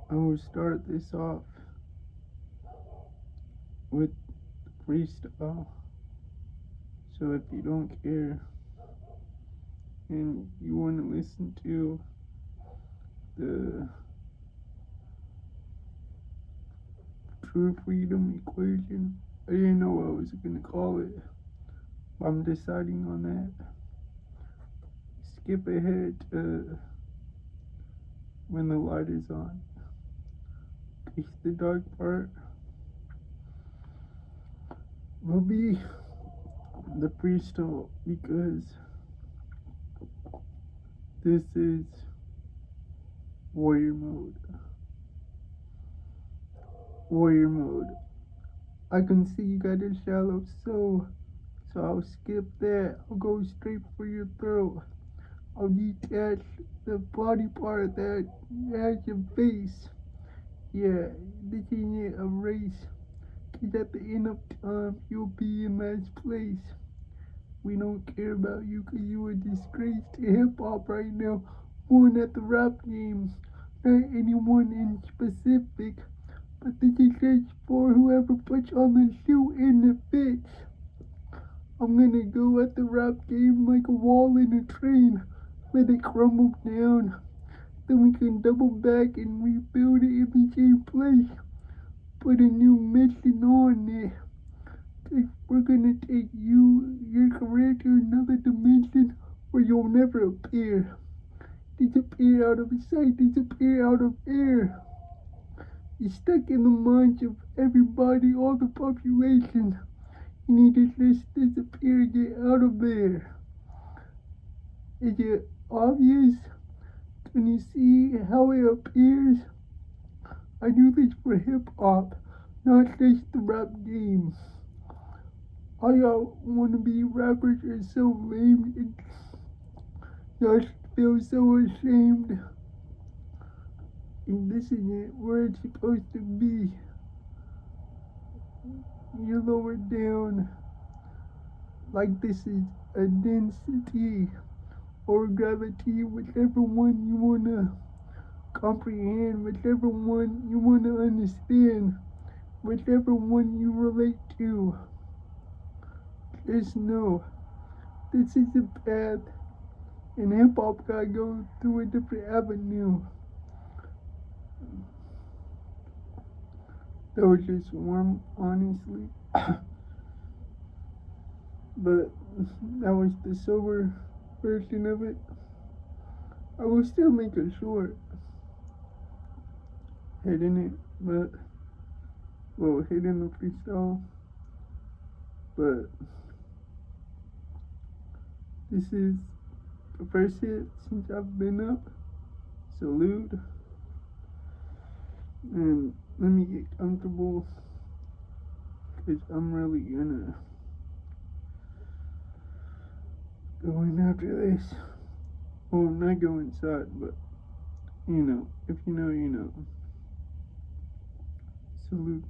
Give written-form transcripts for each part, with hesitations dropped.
I will start this off with freestyle. So if you don't care and you want to listen to the true freedom equation, I didn't know what I was going to call it. But I'm deciding on that. Skip ahead to when the light is on. It's the dark part will be the freestyle because this is warrior mode. Warrior mode. I can see you got a shallow soul, so I'll skip that. I'll go straight for your throat. I'll detach the body part that has your face. Yeah, this ain't a race. Cause at the end of time, you'll be in last place. We don't care about you cause you a disgrace to hip hop right now. Born at the rap games. Not anyone in specific, but this is just for whoever puts on the shoe and the fits. I'm gonna go at the rap game like a wall in a train. Let it crumble down. Then we can double back and rebuild it in the same place. Put a new mission on it. Cause we're gonna take your career to another dimension where you'll never appear. Disappear out of sight, disappear out of air. You're stuck in the minds of everybody, all the population. You need to just disappear, get out of there. Is it obvious? Can you see how it appears? I do this for hip hop, not just the rap game. All y'all wanna be rappers are so lame and y'all feel so ashamed. And this isn't where it's supposed to be. You're lowered down like this is a density or gravity, whichever one you wanna comprehend, whichever one you wanna understand, whichever one you relate to. Just know this is a path, and hip hop gotta go through a different avenue. That was just warm, honestly. But that was the sober version of it. I will still make a short hitting it, but well, hitting the freestyle. But this is the first hit since I've been up. Salute. And let me get comfortable because I'm really gonna go in after this. Well, not go inside, but you know, if you know, you know. Salute.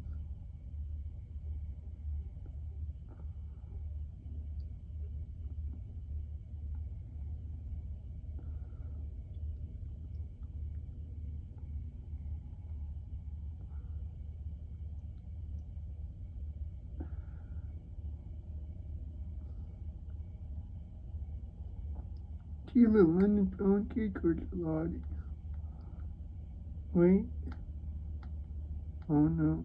Sheila London pound cake or gelati? Wait. Oh no.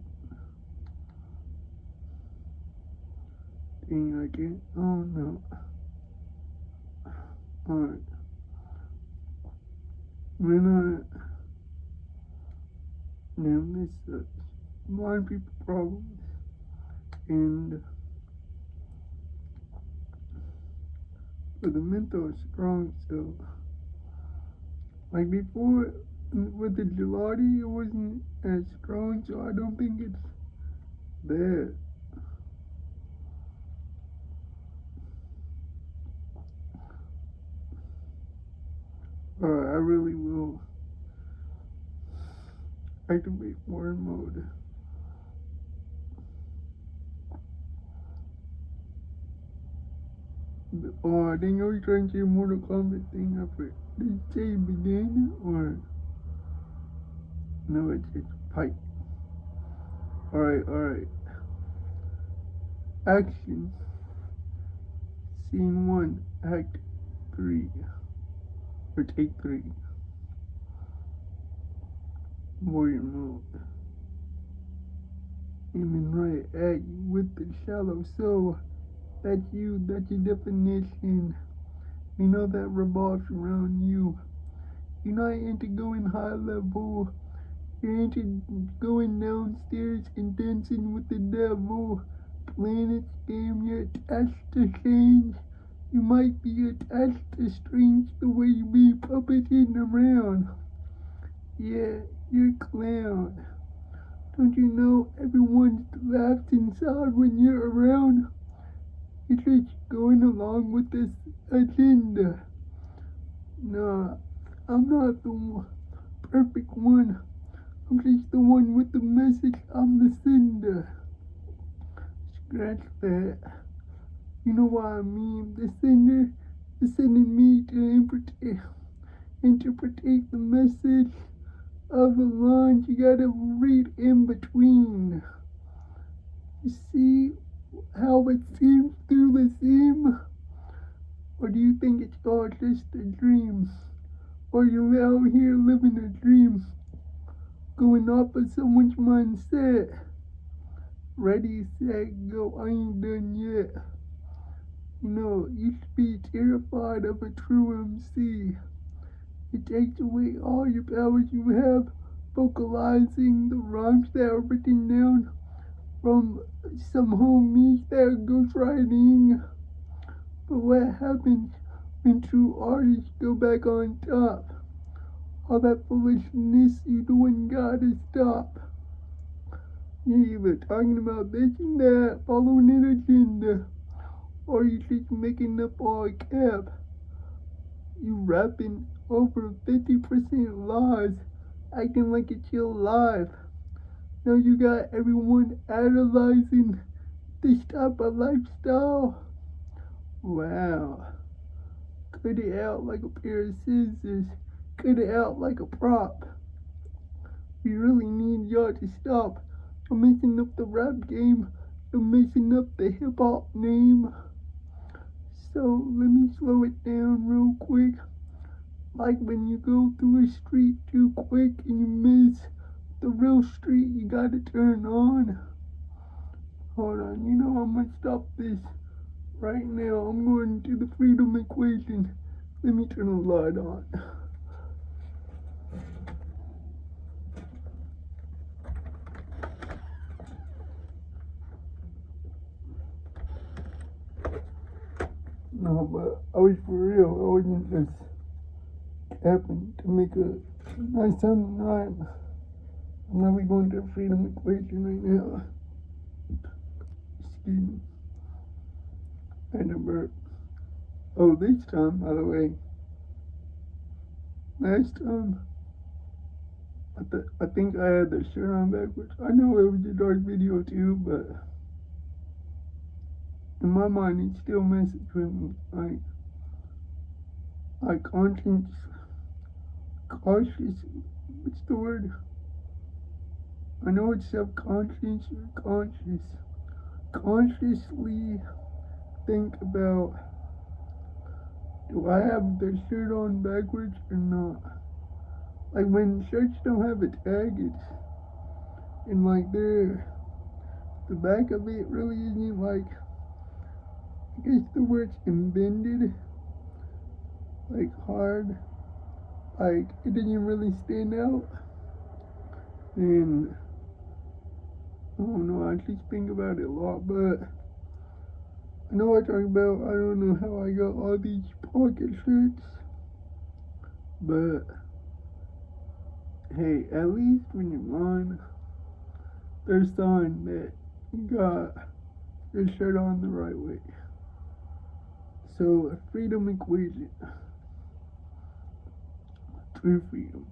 Dang, I can't. Oh no. Alright. We're not. Damn, this sucks. Blind people problems. And but the menthol is strong, so like before with the gelati, it wasn't as strong, so I don't think it's bad. Alright, I really will activate war mode. Oh, I think I was trying to say Mortal Kombat thing. I forgot. Did it say begin or No, it's pipe. Alright. Action. Scene 1, Act 3. Or take 3. Warrior mode. Aiming right at you with the shallow soul. That's you, that's your definition. You know that revolves around you. You're not into going high level. You're into going downstairs and dancing with the devil. Playing its game, you're attached to change. You might be attached to strange the way you be puppeted around. Yeah, you're a clown. Don't you know everyone laughs inside when you're around? You're just going along with this agenda. Nah, I'm not the perfect one. I'm just the one with the message. I'm the sender. Scratch that. You know what I mean? The sender is sending me to interpret the message of the lines you gotta read in between. You see how it seems through the seam? Or do you think it's all just a dream? Or you're out here living a dream, going off of someone's mindset? Ready, set, go, I ain't done yet. You know, you should be terrified of a true MC. It takes away all your powers you have, vocalizing the rhymes that are written down from some homies that are ghostwriting. But what happens when true artists go back on top? All that foolishness you doing gotta stop. You're either talking about this and that, following an agenda, or you just making up all cap. You rapping over 50% lies, acting like it's your life. Now you got everyone idolizing this type of lifestyle. Wow. Cut it out like a pair of scissors. Cut it out like a prop. We really need y'all to stop. You're messing up the rap game. You're messing up the hip hop name. So let me slow it down real quick. Like when you go through a street too quick and you miss the real street you gotta turn on. Hold on, you know I'm gonna stop this right now. I'm going to the freedom equation. Let me turn the light on. No, but I was for real. I wasn't just happened to make a nice sounding rhyme. I'm really going to the freedom equation right now. Excuse me. And a burp. Oh, this time, by the way. Last time, I think I had the shirt on backwards. I know it was a dark video too, but in my mind, it still messes with me. Like cautious. What's the word? I know it's subconscious or conscious. Consciously think about, do I have the shirt on backwards or not? Like when shirts don't have a tag, it's, and like the back of it really isn't like, I guess the word's inbended, like hard, like it doesn't really stand out. And I don't know, I just think about it a lot, but I know what I'm talking about. I don't know how I got all these pocket shirts, but hey, at least when you're mine, there's a sign that you got your shirt on the right way. So, a freedom equation. True freedom.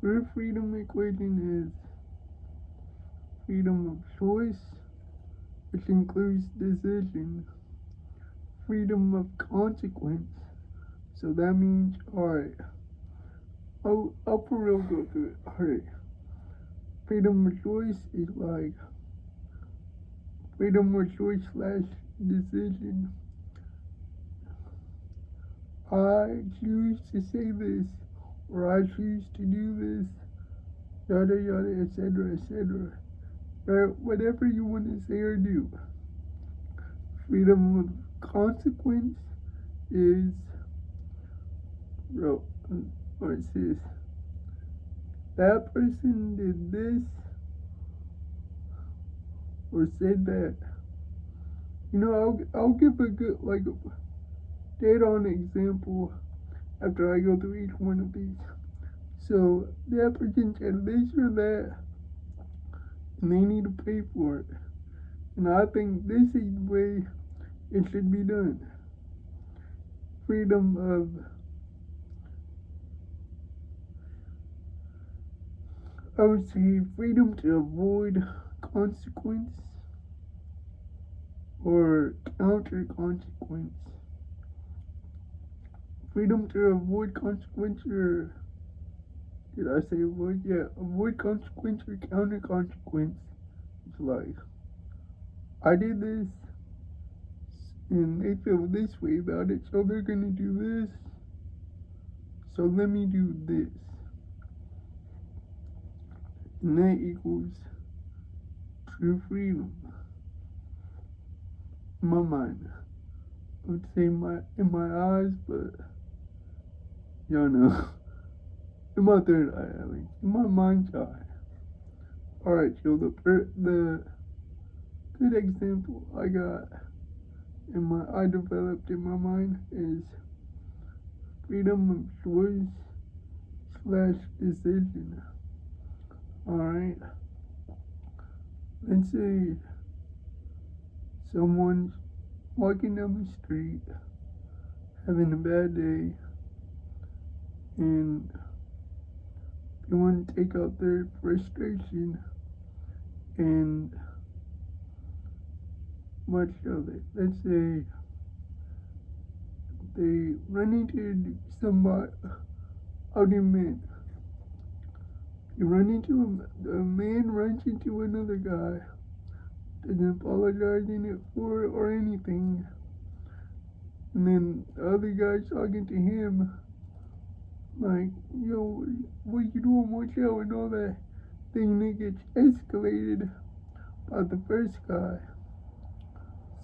True freedom equation is freedom of choice, which includes decision. Freedom of consequence. So that means, alright, I'll for real go through it. Alright. Freedom of choice is like freedom of choice slash decision. I choose to say this, or I choose to do this, yada yada, etc., etc. Or whatever you want to say or do. Freedom of consequence is, bro, or it says, that person did this or said that. You know, I'll give a good, like, dead on example after I go through each one of these. So, that person said this or that, and they need to pay for it. And I think this is the way it should be done. Freedom of, I would say, freedom to avoid consequence or counter consequence. Freedom to avoid consequence, or did I say avoid? Yeah, avoid consequence or counter consequence. It's like, I did this and they feel this way about it, so they're gonna do this, so let me do this. And that equals true freedom. In my mind. I would say in my eyes, but y'all know. In my third eye, at least. In my mind's eye. Alright, so the good example I got I developed in my mind is freedom of choice slash decision. Alright. Let's say someone's walking down the street, having a bad day, and they want to take out their frustration and what shall they? Let's say they run into somebody, other men. A man runs into another guy, doesn't apologize in it for it or anything, and then the other guy's talking to him like, yo, what you doing, watch out, and all that thing that gets escalated by the first guy.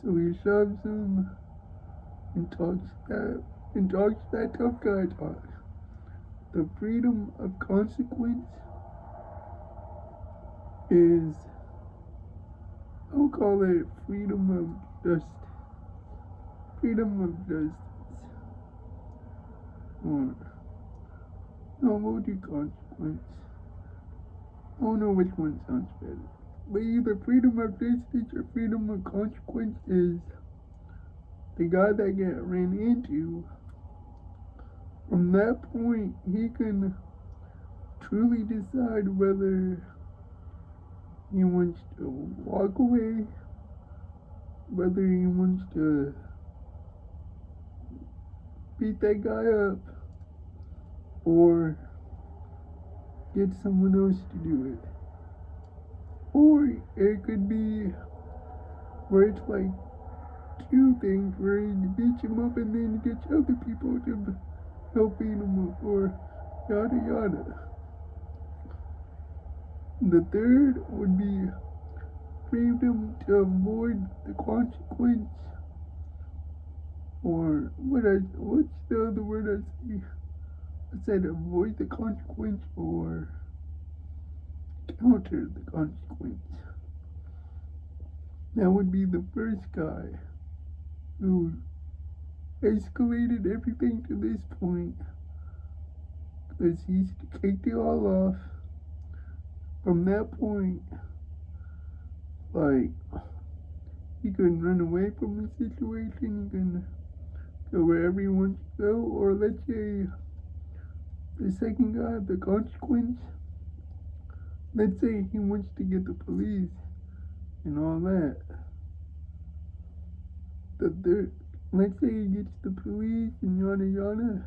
So he shoves him and talks that tough guy talk. The freedom of consequence is, I'll call it freedom of justice. Freedom of justice. Or, no, we'll do consequence. I don't know which one sounds better. But either freedom of justice or freedom of consequence is the guy that got ran into. From that point, he can truly decide whether he wants to walk away, whether he wants to beat that guy up, or get someone else to do it. Or it could be where it's like two things, where you beat him up and then you get other people to help beat him up, or yada yada. The third would be freedom to avoid the consequence, or what's the other word I say? I said avoid the consequence or counter the consequence. That would be the first guy who escalated everything to this point, because he's kicked it all off. From that point, like, he can run away from the situation, he can go wherever he wants to go, or let's say the second guy, the consequence, let's say he wants to get the police and all that. Let's say he gets the police and yada yada.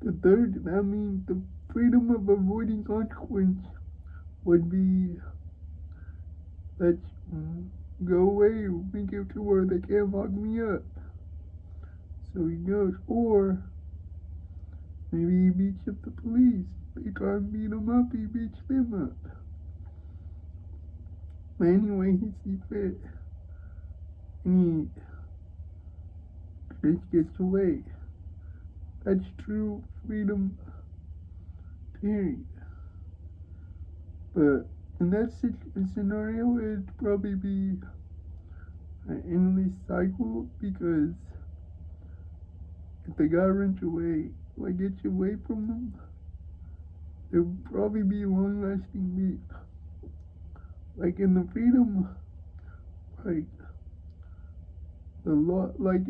The third, I mean, the freedom of avoiding consequence would be let's go away, make it to where they can't lock me up. So he goes, or maybe he beats up the police. They try and beat him up, he beats them up. But anyway, he sees fit. And he just gets away. That's true freedom, period. But in that scenario, it'd probably be an endless cycle because if the guy runs away, like gets away from them, there would probably be long lasting beef. Like in the freedom, like the law, like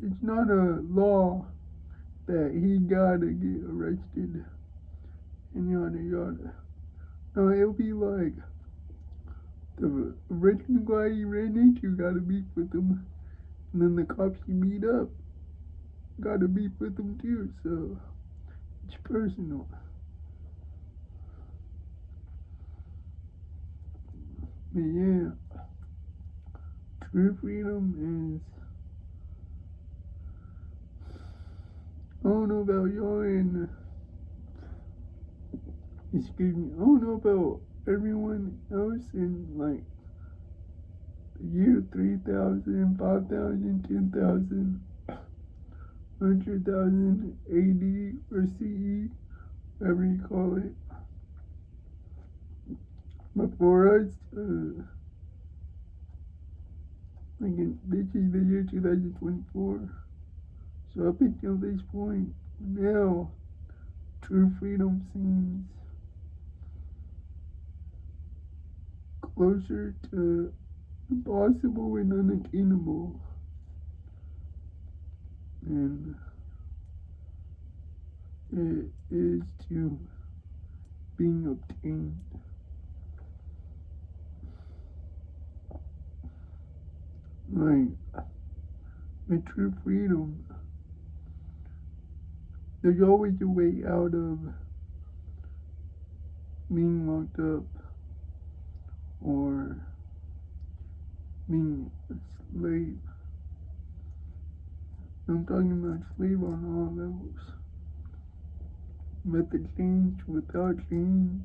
it's not a law that he gotta get arrested and yada yada. No, it'll be like the original guy he ran into got a beef with him, and then the cops he beat up got a beef with him too. So it's personal. But yeah, true freedom is. I don't know about y'all and excuse me. I don't know about everyone else in like the year 3000, 5000, 10,000, 100,000 AD or CE, whatever you call it. But for us, like this is the year 2024. So up until this point, now true freedom seems closer to impossible and unattainable. And it is to being obtained. Like, with true freedom, there's always a way out of being locked up or being a slave. I'm talking about slave on all levels. With the chains, without chains,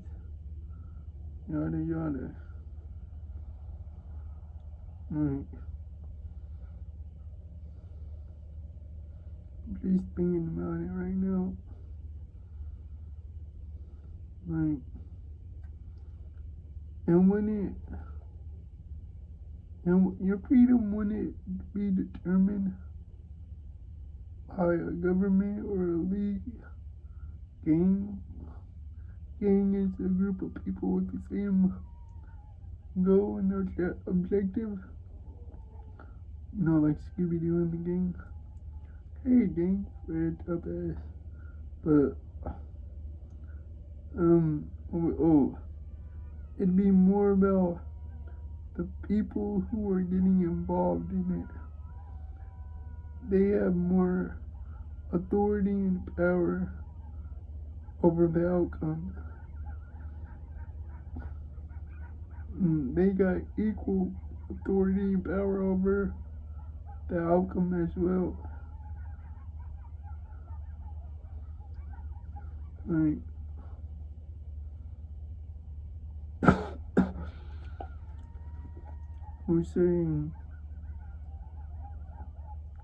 yada yada. Like, just thinking about it right now. Like, and your freedom wouldn't be determined by a government or a league, gang. Gang is a group of people with the same goal and their objective. You know, like Scooby Doo and the gang. Hey, gang, red up ass. But it'd be more about the people who are getting involved in it. They have more authority and power over the outcome. They got equal authority and power over the outcome as well. Like, we're saying,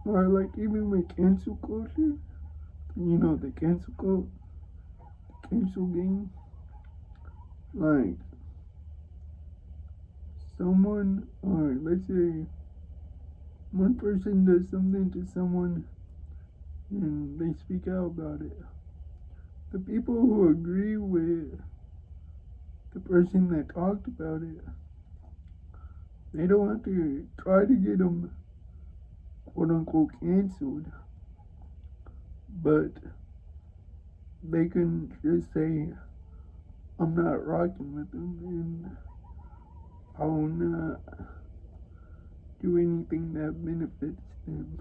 or like even with cancel culture, you know, the cancel game, like someone, or let's say one person does something to someone and they speak out about it. The people who agree with the person that talked about it, they don't have to try to get them quote unquote canceled, but they can just say, I'm not rocking with them and I will not do anything that benefits them.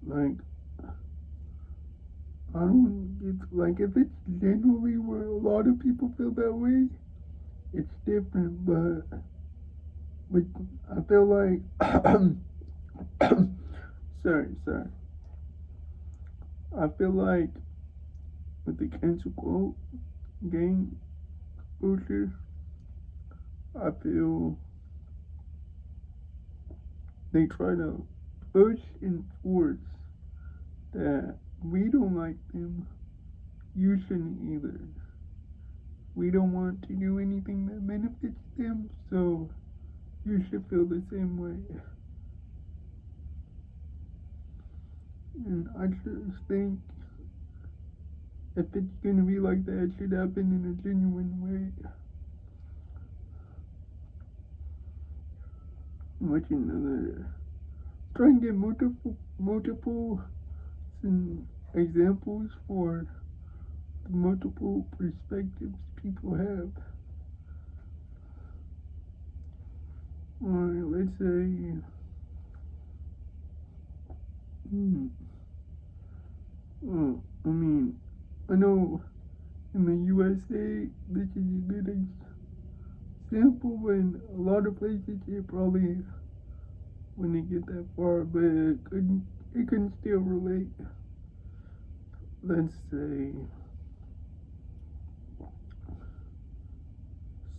Like, I don't get, like, if it's genuinely where a lot of people feel that way, it's different, but I feel like, sorry. I feel like with the cancel quote gang culture, I feel they try to push and force that we don't like them, you shouldn't either. We don't want to do anything that benefits them, so you should feel the same way. And I just think if it's gonna be like that, it should happen in a genuine way. Much another. Try and get multiple examples for the multiple perspectives people have. Alright, let's say, hmm, I mean, I know in the USA, this is a good example, when a lot of places it probably wouldn't get that far, but it can still relate. Let's say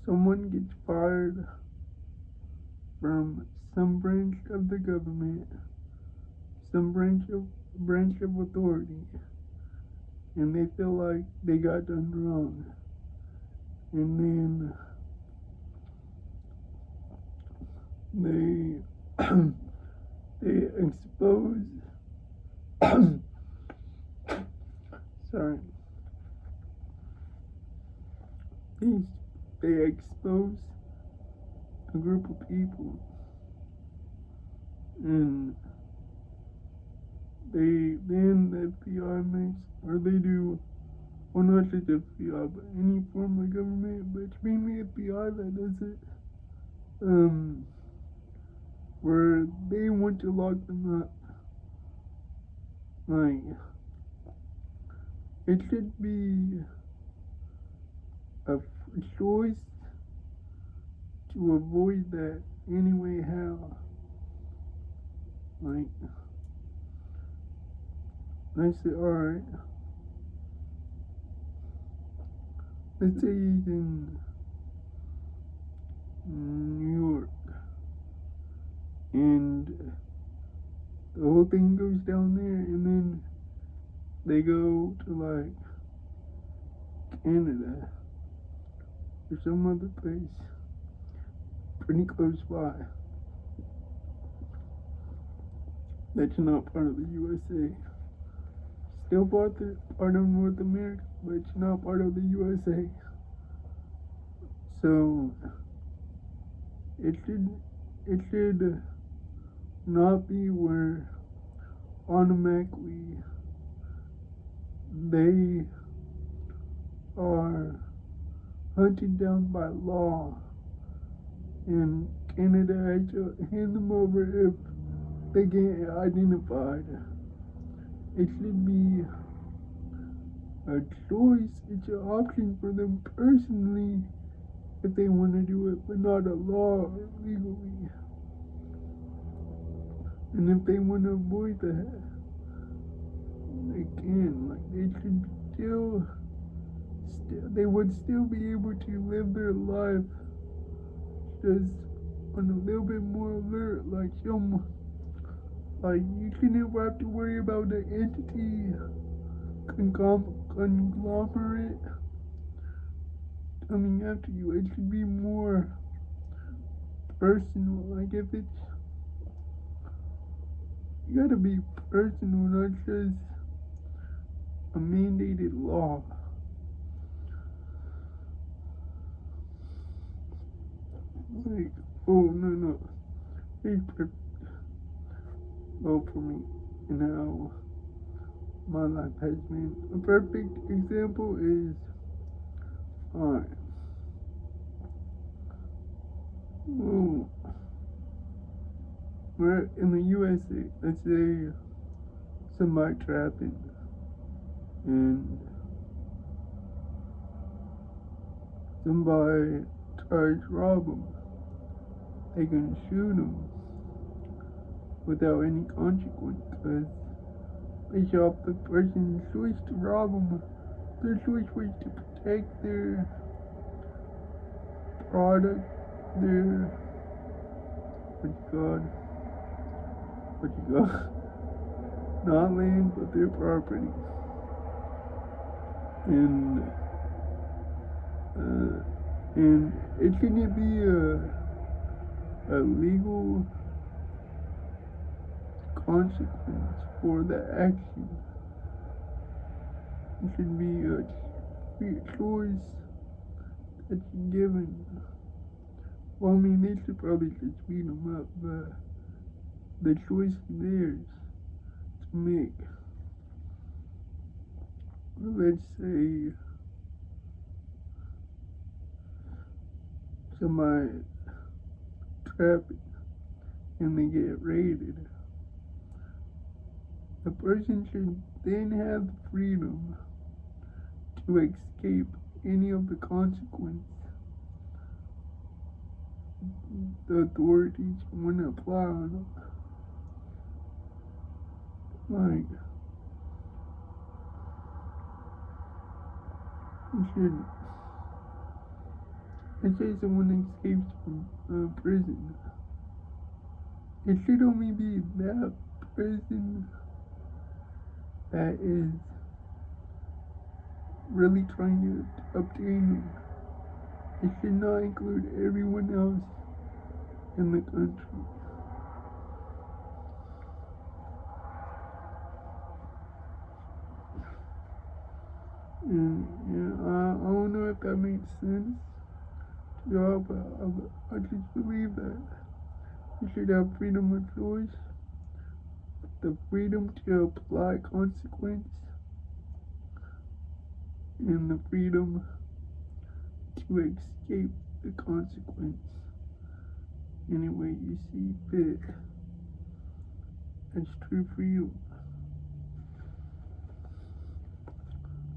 someone gets fired from some branch of the government, some branch of authority, and they feel like they got done wrong, and then they they expose sorry they, they expose a group of people, and the FBI makes, or they do, well, not just the FBI but any form of government, but it's mainly FBI that does it, where they want to lock them up. Like, it should be a choice to avoid that anyway. How? Like, let's say, alright, let's say he's in New York, and the whole thing goes down there, and then they go to, like, Canada or some other place pretty close by that's not part of the USA. Still part of North America, but it's not part of the USA. So it should not be where automatically they are hunted down by law, and Canada has to hand them over if they get identified. It should be a choice, it's an option for them personally if they want to do it, but not a law or legally. And if they want to avoid that, they can. Like, they should they would still be able to live their life just on a little bit more alert. Like, you should never have to worry about the entity conglomerate coming after you. It should be more personal. Like, if it's, you gotta be personal, not just a mandated law. Like, oh no, it's perfect. Well, for me, and how my life has been. A perfect example is, alright, we're in the USA. Let's say somebody trapping and somebody tries to rob them, they can shoot them without any consequence because they shot the person's choice to rob them. Their choice was to protect their product, their what you got, not land but their property, and it shouldn't be a legal consequence for the action. It should be a choice that you're given. Well, I mean, they should probably just beat them up, but the choice is theirs to make. Let's say somebody trapped and they get raided. The person should then have the freedom to escape any of the consequence the authorities want to apply on them. Like, you should, let's say someone escapes from prison. It should only be that person that is really trying to obtain them. It should not include everyone else in the country. And yeah, I don't know if that makes sense to y'all, but I just believe that you should have freedom of choice, the freedom to apply consequence, and the freedom to escape the consequence any way you see fit. That's true freedom.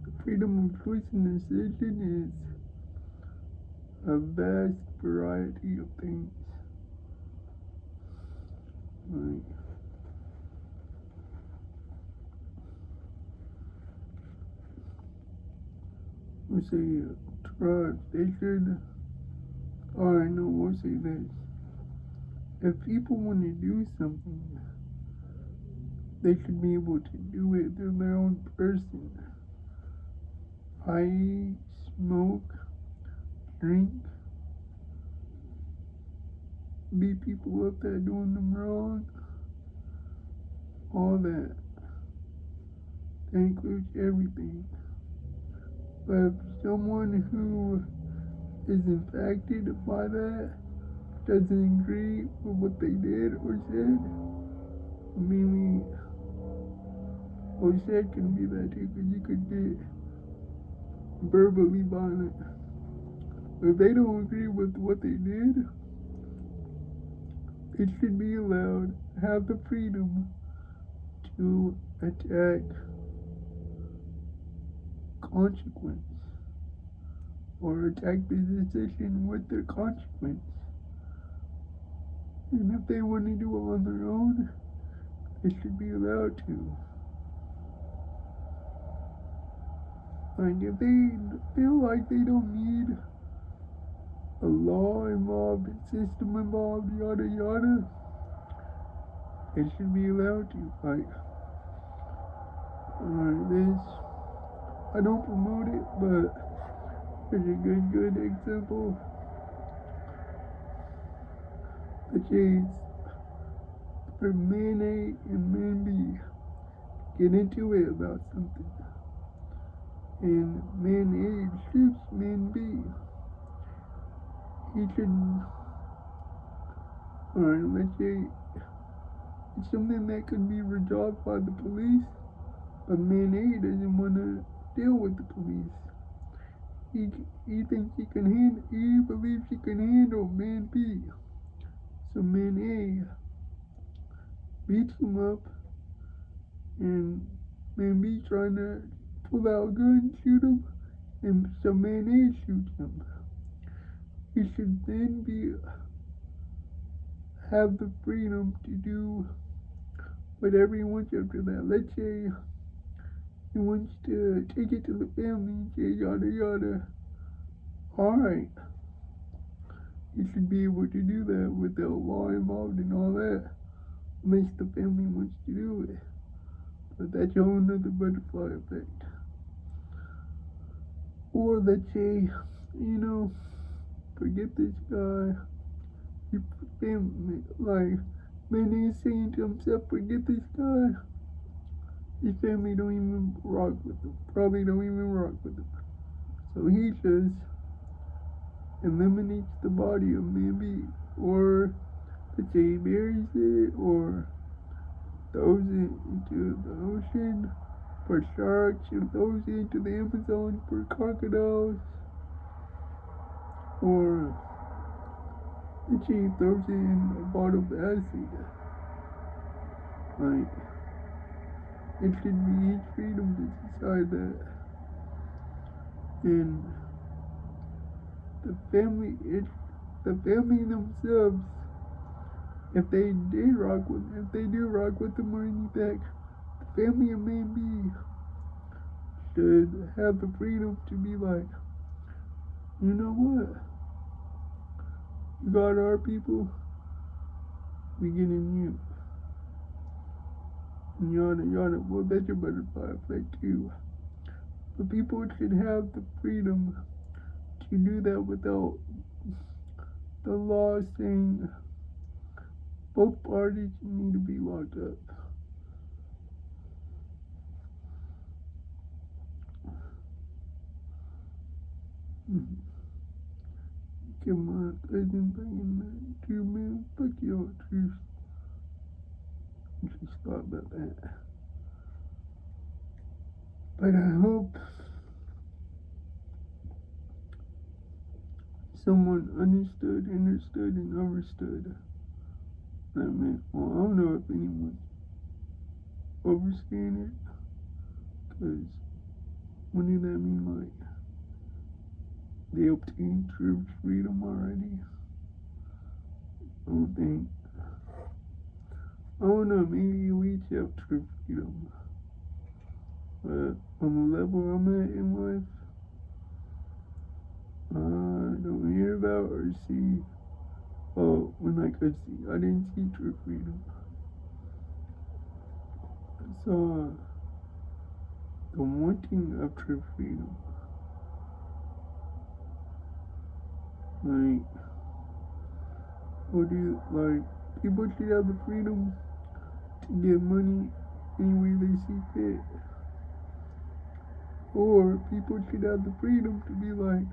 The freedom of choice and decision is a vast variety of things. Like, we'll say tribes, they should, alright, no, we'll say this. If people want to do something, they should be able to do it. They're their own person. I smoke, drink, beat people up that doing them wrong, all that. That includes everything. But if someone who is infected by that doesn't agree with what they did or said, mainly, or said can be that too, because you could get verbally violent. But if they don't agree with what they did, it should be allowed, have the freedom to attack consequence or attack the decision with their consequence. And if they want to do it on their own, they should be allowed to. Like, if they feel like they don't need a law involved, a system involved, yada yada, they should be allowed to. Like, this, I don't promote it, but there's a good example. The case where man A and man B get into it about something, and man A shoots man B. He should, let's say it's something that could be resolved by the police, but man A doesn't want to deal with the police. He thinks he believes he can handle man B. So man A beats him up, and man B trying to pull out a gun, shoot him, and some man A shoots him. He should then have the freedom to do whatever he wants after that. Let's say he wants to take it to the family and say yada yada. Alright. He should be able to do that without law involved and all that. Unless the family wants to do it. But that's a whole nother butterfly effect. Or let's say, forget this guy. Your family, like, man is saying to himself, forget this guy. His family don't even rock with him. Probably don't even rock with him. So he just eliminates the body of man B. Or let's say he buries it, or throws it into the ocean for sharks, or throws it into the Amazon for crocodiles, or let's say he throws it in a bottle of acid. Like, it should be his freedom to decide that. And the family themselves, if they do rock with him or anything, the family of man B should have the freedom to be like, you know what? You got our people, we getting you. And yada yada. Well, that's a butterfly effect too. But people should have the freedom to do that without the law saying both parties need to be locked up. Come on, cousin, bringing that 2 man. Fuck your truth. Just thought about that. But I hope someone understood, and understood what I meant. Well, I don't know if anyone overstand it, because wouldn't that mean like they obtained true freedom already? I don't think. I don't know, maybe we each have true freedom. But on the level I'm at in life, I don't hear about or see. Oh, when I could see, I didn't see true freedom. I saw the wanting of true freedom. Like, people should have the freedom to get money any way they see fit. Or people should have the freedom to be like,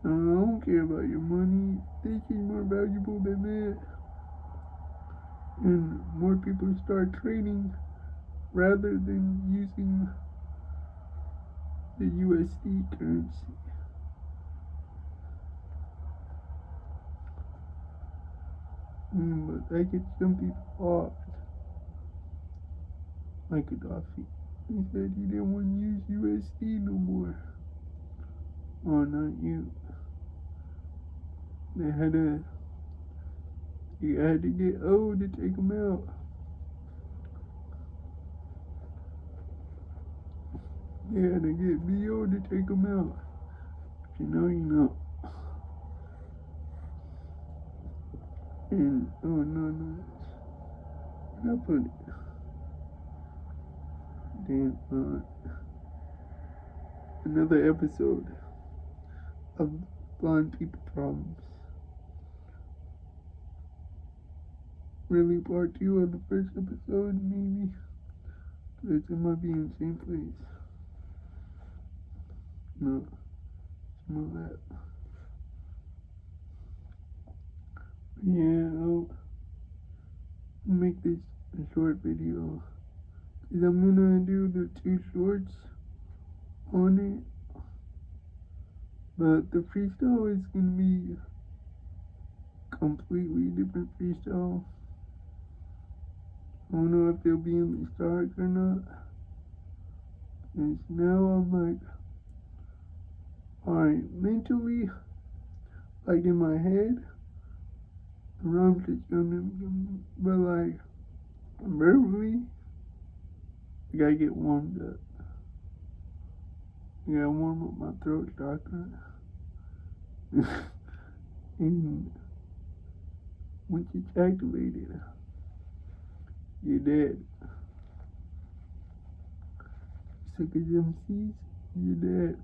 I don't care about your money. This is more valuable than that. And more people start trading rather than using the USD currency. But that gets some people off. Like Gaddafi. He said he didn't want to use USD no more. Oh, not you. You had to get old to take them out. You had to get BO to take them out. But you know. And, oh, no. I put it. Damn, another episode of blind people problems. Really part 2 of the first episode, maybe. Because it might be in the same place. No, some of that. Yeah, I'll make this a short video. Because I'm gonna do the 2 shorts on it. But the freestyle is gonna be completely different freestyle. I don't know if they'll be in the dark or not. And now I'm like, alright, mentally, like in my head, the rhymes is gonna, but like, verbally, I gotta get warmed up. I gotta warm up my throat chakra. And once it's activated, you're dead. Sick as MCs, you're dead.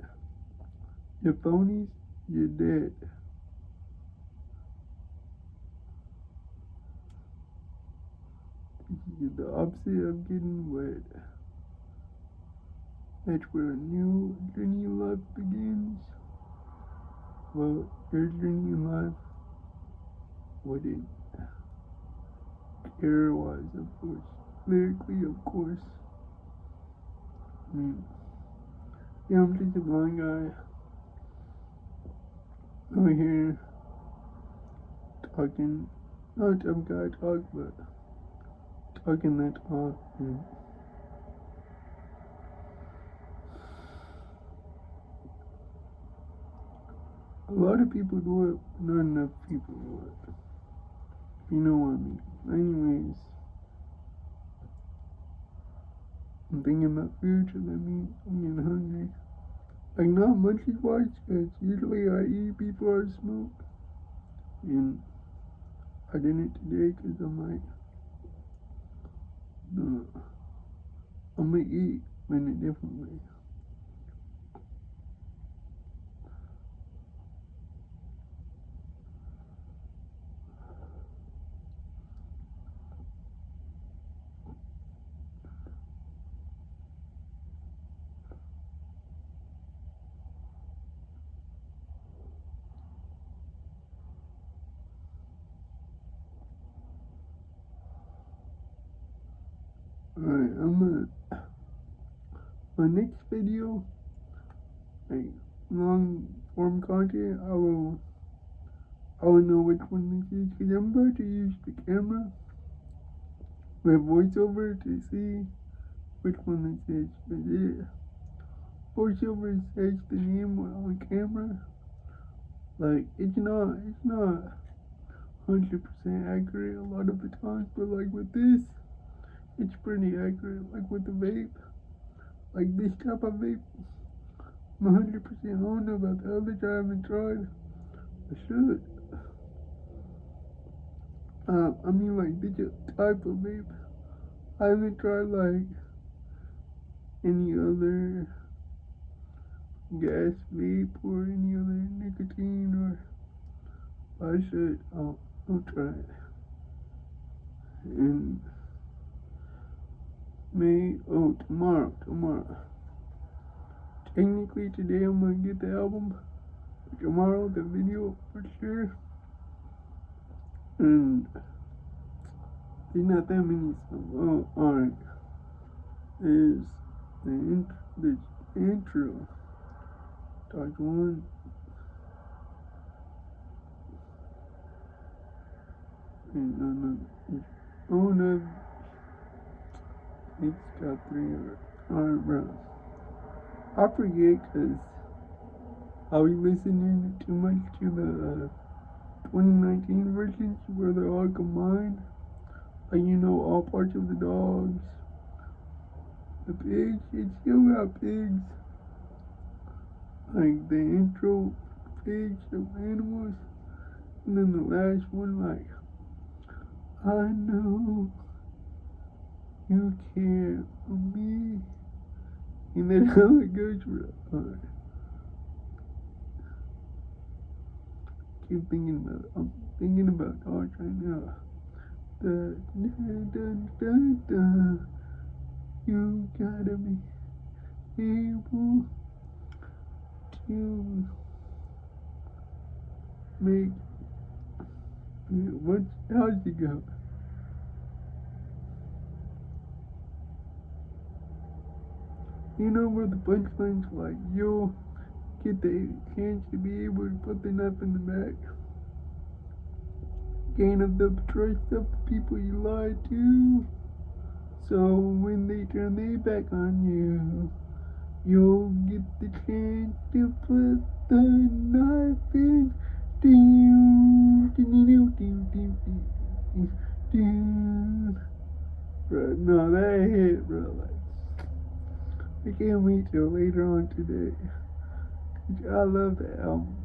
You're phonies, you're dead. You're the opposite of getting wet. That's where a new journey in life begins. Well, your journey in life, what it care-wise, of course. Lyrically, of course. I mean, yeah, I'm just a blind guy over here talking, not some guy talk, but talking that talk. And a lot of people do it, but not enough people do it. You know what I mean? Anyways, I'm thinking about food, so that means I'm getting hungry. Like, not munchies wise, because usually I eat before I smoke. And I didn't today because I'm like, no, I'm gonna eat in a different way. Alright, my next video, like long form content, I will know which one this is, because I'm about to use the camera with voiceover to see which one this is. But voiceover says the name on camera. Like, it's not 100% accurate a lot of the times, but like with this, it's pretty accurate. Like with the vape, like this type of vape, I'm 100% on about the others I haven't tried. I should. I mean, like this type of vape, I haven't tried like any other gas vape or any other nicotine, or I should. I'll try it. And tomorrow. Technically today I'm gonna get the album, but tomorrow the video for sure. And there's not that many songs. Oh, alright. There's the intro. Part 1. And oh no, it's got 3 alright, bro. I forget because I was listening too much to the 2019 versions where they're all combined. Like, you know, all parts of the dogs. The pigs, it still got pigs. Like the intro pigs of animals. And then the last one, like, I know you care for me. And then how it goes, bro. I'm thinking about dogs right now. You gotta be able to make how's it go? You know where the punchline's like, you'll get the chance to be able to put the knife in the back. Gain of the trust of the people you lied to. So when they turn their back on you, you'll get the chance to put the knife in. Bro, no, that hit, bro. Like, I can't wait till later on today. I love that album.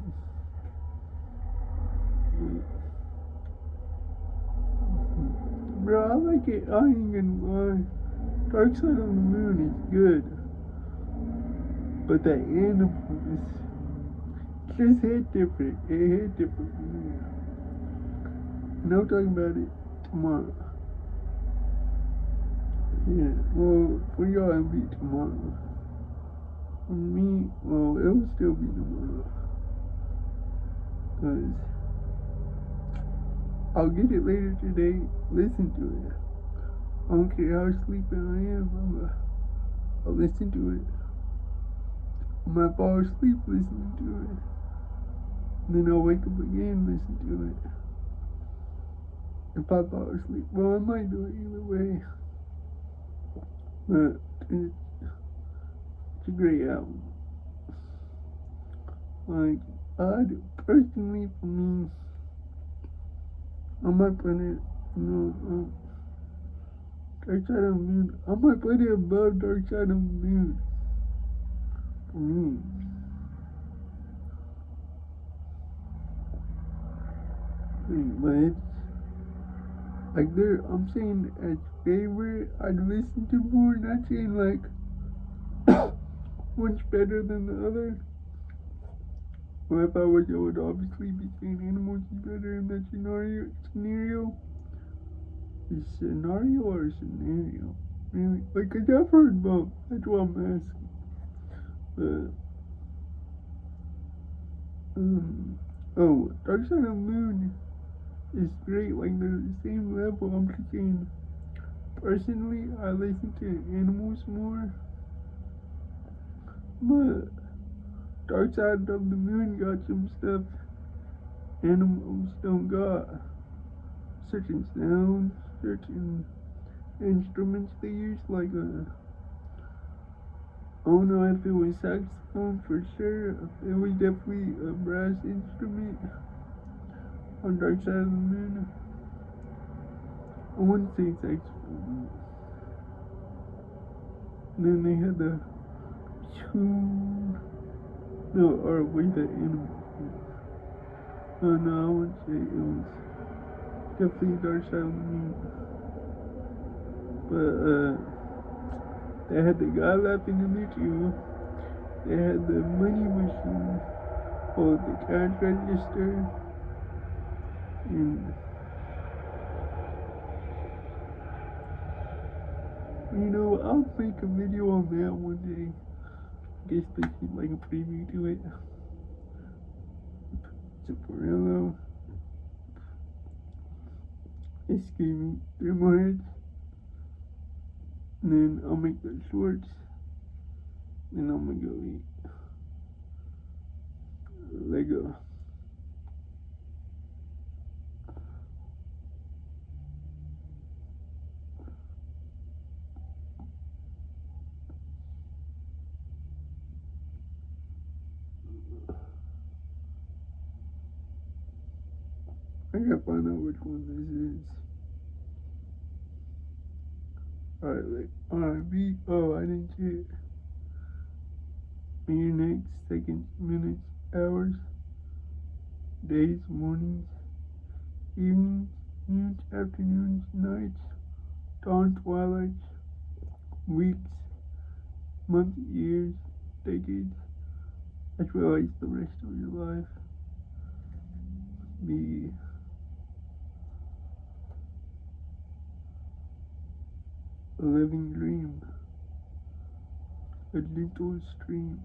Bro, I like it. I ain't gonna lie. Dark Side of the Moon is good. But that animal is just hit different. It hit different for me. And I'll talk about it tomorrow. Yeah, well, for y'all it'll be tomorrow. For me, well, it'll still be tomorrow. Because I'll get it later today. Listen to it. I don't care how sleepy I am. I'll listen to it. I might fall asleep listening to it. And then I'll wake up again and listen to it. If I fall asleep, well, I might do it either way. But it's a great album. Like, personally, for me, I might put it, Dark Side of the Moon. I might put it above Dark Side of the Moon. For me. But it's, like, I'm saying as favorite, I'd listen to more, not saying, like, one's better than the other. Well, if I was, I would obviously be saying Animals is better in that scenario. Is scenario or scenario? Really? Like, cause I've heard both. That's what I'm asking. But, Dark Side of the Moon is great. Like, they're the same level. I'm just saying, personally, I listen to Animals more. But Dark Side of the Moon got some stuff Animals don't got. Certain sounds, certain instruments they use, like I don't know if it was saxophone for sure. It was definitely a brass instrument on Dark Side of the Moon. I wouldn't say saxophone. And then they had the no, or wait, that animal. Oh no, I wouldn't say it was definitely Dark Side of the Moon. But they had the guy laughing in there too. They had the money machine, or the cash register, and I'll make a video on that one day. I guess they keep like a preview to it. So for real though, excuse me, 3 more hits, and then I'll make the shorts. Then I'm gonna go eat Lego. I gotta find out which one this is. Alright, like R&B. Oh, I didn't see it. Minutes, seconds, minutes, hours, days, mornings, evenings, noons, afternoons, nights, dawn, twilights, weeks, months, years, decades, as well as the rest of your life. Be a living dream, a gentle stream.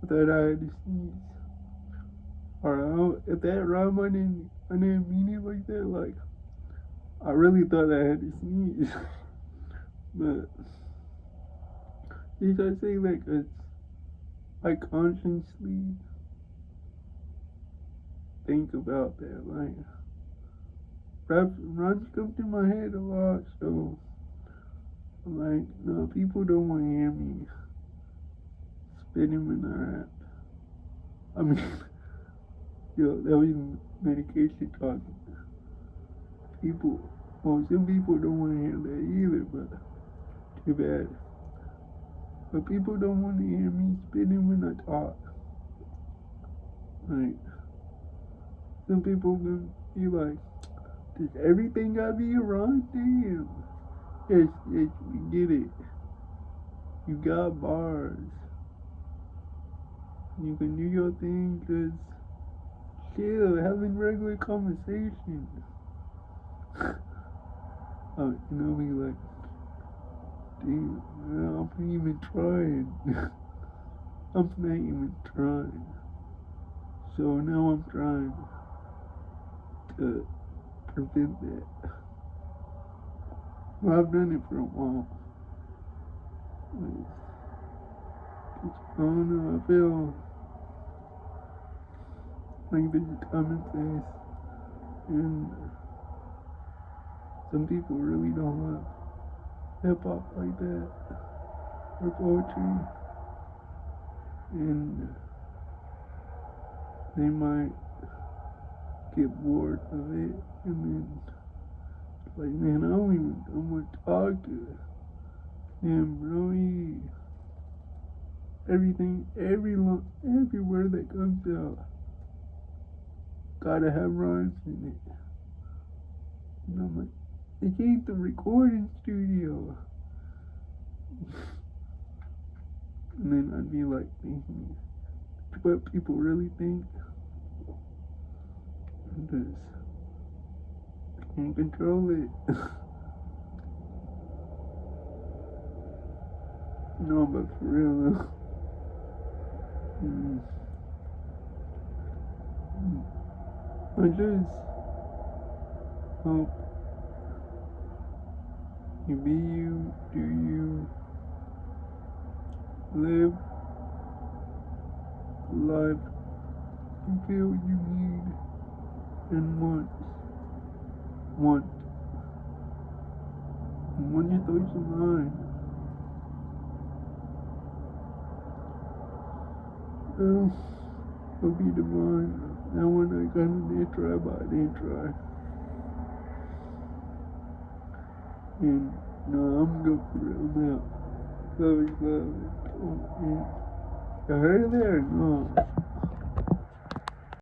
That I had to sneeze. Or if that rhyme, I didn't mean it like that. Like, I really thought I had to sneeze. But did I say like I consciously think about that, like rhymes come to my head a lot, so like, no, people don't want to hear me spitting when I rap. I mean, yo, that was medication talking. People, well, some people don't want to hear that either, but too bad. But people don't want to hear me spitting when I talk. Like, some people can be like, does everything gotta be a rhyme? Damn. Yes, yes, we get it. You got bars. You can do your thing, just chill, having regular conversation. Oh, you know me like, damn, man, I'm not even trying. I'm not even trying. So now I'm trying to prevent that. Well, I've done it for a while. I don't know, I feel like this is commonplace, and some people really don't love hip hop like that, or poetry, and they might get bored of it, and then like, man, I don't even know what to talk to him, bro. Everything, every word that comes out gotta have rhymes in it. And I'm like, it ain't the recording studio. And then I'd be like thinking, what people really think. Because I can't control it. No, but for real though. I just hope you be you, do you, live the life you feel you need and want. And when your thoughts are mine, will be divine. That one I kinda did try, but I didn't try. And no, I'm good for real now. Love is love. Oh, yeah. You heard it there? No.